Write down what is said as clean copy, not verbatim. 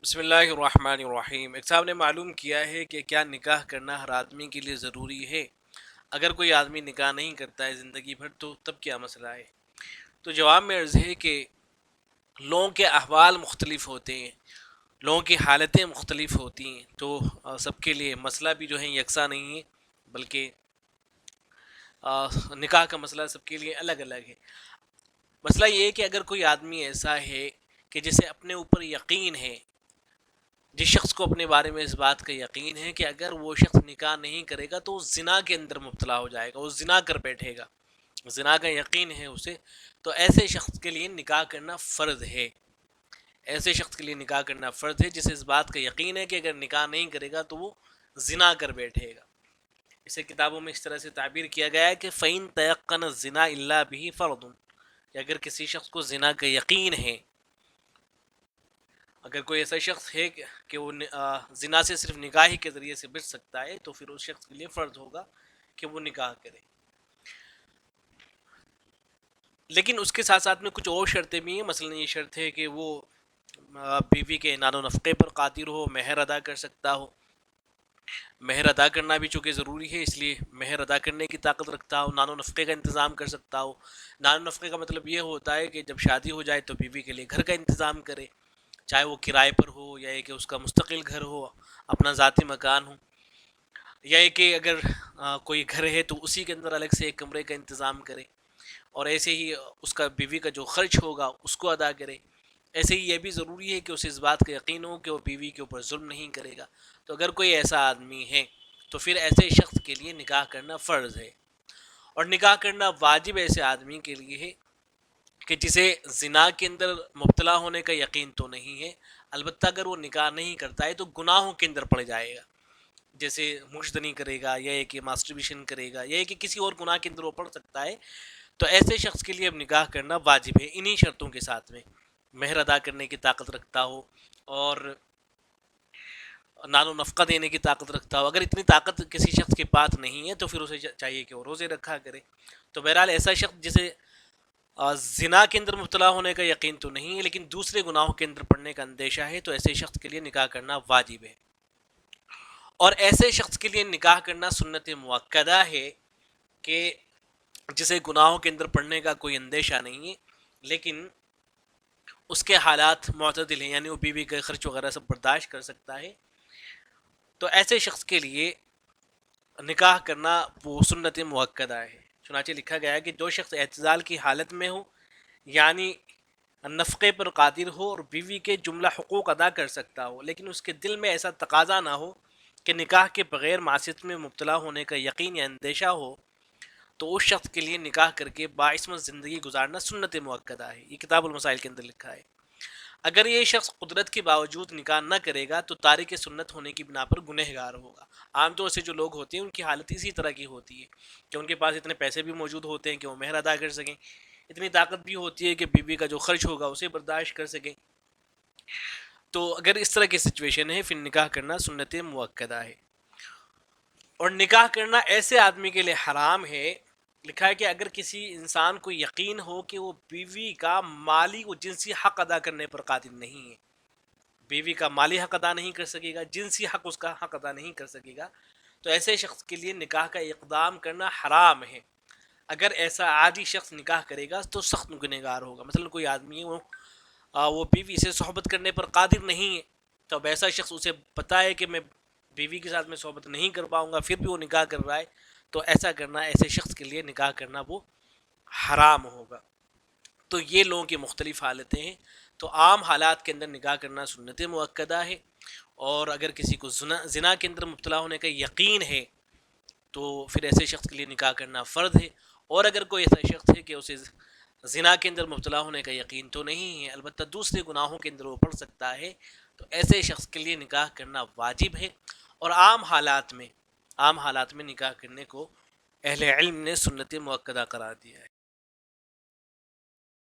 بسم اللہ الرحمن الرحیم۔ ایک صاحب نے معلوم کیا ہے کہ کیا نکاح کرنا ہر آدمی کے لیے ضروری ہے؟ اگر کوئی آدمی نکاح نہیں کرتا ہے زندگی بھر تو تب کیا مسئلہ ہے؟ تو جواب میں عرض ہے کہ لوگوں کے احوال مختلف ہوتے ہیں، لوگوں کی حالتیں مختلف ہوتی ہیں، تو سب کے لیے مسئلہ بھی جو ہے یکساں نہیں ہے، بلکہ نکاح کا مسئلہ سب کے لیے الگ الگ ہے۔ مسئلہ یہ ہے کہ اگر کوئی آدمی ایسا ہے کہ جسے اپنے اوپر یقین ہے، جس شخص کو اپنے بارے میں اس بات کا یقین ہے کہ اگر وہ شخص نکاح نہیں کرے گا تو وہ زنا کے اندر مبتلا ہو جائے گا، وہ زنا کر بیٹھے گا، زنا کا یقین ہے اسے، تو ایسے شخص کے لیے نکاح کرنا فرض ہے۔ ایسے شخص کے لیے نکاح کرنا فرض ہے جسے اس بات کا یقین ہے کہ اگر نکاح نہیں کرے گا تو وہ زنا کر بیٹھے گا۔ اسے کتابوں میں اس طرح سے تعبیر کیا گیا ہے کہ فَإِن تَيَقَّنَ الزِّنَا إِلَّا بِهِ فَرْضٌ، کہ اگر کسی شخص کو زنا کا یقین ہے، اگر کوئی ایسا شخص ہے کہ وہ زنا سے صرف نکاح ہی کے ذریعے سے بچ سکتا ہے تو پھر اس شخص کے لیے فرض ہوگا کہ وہ نکاح کرے۔ لیکن اس کے ساتھ ساتھ میں کچھ اور شرطیں بھی ہیں، مثلا یہ شرط ہے کہ وہ بیوی کے نان و نفقے پر قادر ہو، مہر ادا کر سکتا ہو۔ مہر ادا کرنا بھی چونکہ ضروری ہے، اس لیے مہر ادا کرنے کی طاقت رکھتا ہو، نان و نفقے کا انتظام کر سکتا ہو۔ نان و نفقے کا مطلب یہ ہوتا ہے کہ جب شادی ہو جائے تو بیوی کے لیے گھر کا انتظام کرے، چاہے وہ کرائے پر ہو یا کہ اس کا مستقل گھر ہو، اپنا ذاتی مکان ہو، یا کہ اگر کوئی گھر ہے تو اسی کے اندر الگ سے ایک کمرے کا انتظام کرے، اور ایسے ہی اس کا بیوی کا جو خرچ ہوگا اس کو ادا کرے۔ ایسے ہی یہ بھی ضروری ہے کہ اسے اس بات کا یقین ہو کہ وہ بیوی کے اوپر ظلم نہیں کرے گا۔ تو اگر کوئی ایسا آدمی ہے تو پھر ایسے شخص کے لیے نکاح کرنا فرض ہے، اور نکاح کرنا واجب ایسے آدمی کے لیے ہے کہ جسے زنا کے اندر مبتلا ہونے کا یقین تو نہیں ہے، البتہ اگر وہ نکاح نہیں کرتا ہے تو گناہوں کے اندر پڑ جائے گا، جیسے مشدنی کرے گا یا کہ ماسٹربیشن کرے گا یا کہ کسی اور گناہ کے اندر وہ پڑ سکتا ہے، تو ایسے شخص کے لیے اب نکاح کرنا واجب ہے، انہی شرطوں کے ساتھ میں مہر ادا کرنے کی طاقت رکھتا ہو اور نان و نفقہ دینے کی طاقت رکھتا ہو۔ اگر اتنی طاقت کسی شخص کے پاس نہیں ہے تو پھر اسے چاہیے کہ وہ روزے رکھا کرے۔ تو بہرحال ایسا شخص جسے زنا کے اندر مبتلا ہونے کا یقین تو نہیں ہے لیکن دوسرے گناہوں کے اندر پڑنے کا اندیشہ ہے، تو ایسے شخص کے لیے نکاح کرنا واجب ہے، اور ایسے شخص کے لیے نکاح کرنا سنت مؤکدہ ہے کہ جسے گناہوں کے اندر پڑنے کا کوئی اندیشہ نہیں ہے لیکن اس کے حالات معتدل ہیں، یعنی وہ بیوی کا خرچ وغیرہ سب برداشت کر سکتا ہے، تو ایسے شخص کے لیے نکاح کرنا وہ سنت مؤکدہ ہے۔ چنانچہ لکھا گیا ہے کہ جو شخص اعتزال کی حالت میں ہو، یعنی نفقے پر قادر ہو اور بیوی کے جملہ حقوق ادا کر سکتا ہو، لیکن اس کے دل میں ایسا تقاضا نہ ہو کہ نکاح کے بغیر معصیت میں مبتلا ہونے کا یقین یا اندیشہ ہو، تو اس شخص کے لیے نکاح کر کے باعصمت زندگی گزارنا سنت مؤکدہ ہے۔ یہ کتاب المسائل کے اندر لکھا ہے۔ اگر یہ شخص قدرت کے باوجود نکاح نہ کرے گا تو تارک سنت ہونے کی بنا پر گنہگار ہوگا۔ عام طور سے جو لوگ ہوتے ہیں ان کی حالت اسی طرح کی ہوتی ہے کہ ان کے پاس اتنے پیسے بھی موجود ہوتے ہیں کہ وہ مہر ادا کر سکیں، اتنی طاقت بھی ہوتی ہے کہ بیوی کا جو خرچ ہوگا اسے برداشت کر سکیں۔ تو اگر اس طرح کی سچویشن ہے پھر نکاح کرنا سنت مؤکدہ ہے، اور نکاح کرنا ایسے آدمی کے لیے حرام ہے، لکھا ہے کہ اگر کسی انسان کو یقین ہو کہ وہ بیوی کا مالی و جنسی حق ادا کرنے پر قادر نہیں ہے، بیوی کا مالی حق ادا نہیں کر سکے گا، جنسی حق اس کا حق ادا نہیں کر سکے گا، تو ایسے شخص کے لیے نکاح کا اقدام کرنا حرام ہے۔ اگر ایسا عادی شخص نکاح کرے گا تو سخت گنہگار ہوگا۔ مثلا کوئی آدمی ہے وہ بیوی سے صحبت کرنے پر قادر نہیں ہے، تو اب ایسا شخص اسے پتہ ہے کہ میں بیوی کے ساتھ میں صحبت نہیں کر پاؤں گا، پھر بھی وہ نکاح کر رہا ہے، تو ایسا کرنا ایسے شخص کے لیے نکاح کرنا وہ حرام ہوگا۔ تو یہ لوگوں کی مختلف حالتیں ہیں، تو عام حالات کے اندر نکاح کرنا سنت مؤکدہ ہے، اور اگر کسی کو زنا کے اندر مبتلا ہونے کا یقین ہے تو پھر ایسے شخص کے لیے نکاح کرنا فرض ہے، اور اگر کوئی ایسا شخص ہے کہ اسے زنا کے اندر مبتلا ہونے کا یقین تو نہیں ہے البتہ دوسرے گناہوں کے اندر وہ پڑ سکتا ہے، تو ایسے شخص کے لیے نکاح کرنا واجب ہے، اور عام حالات میں نکاح کرنے کو اہل علم نے سنت مؤکدہ قرار دیا ہے۔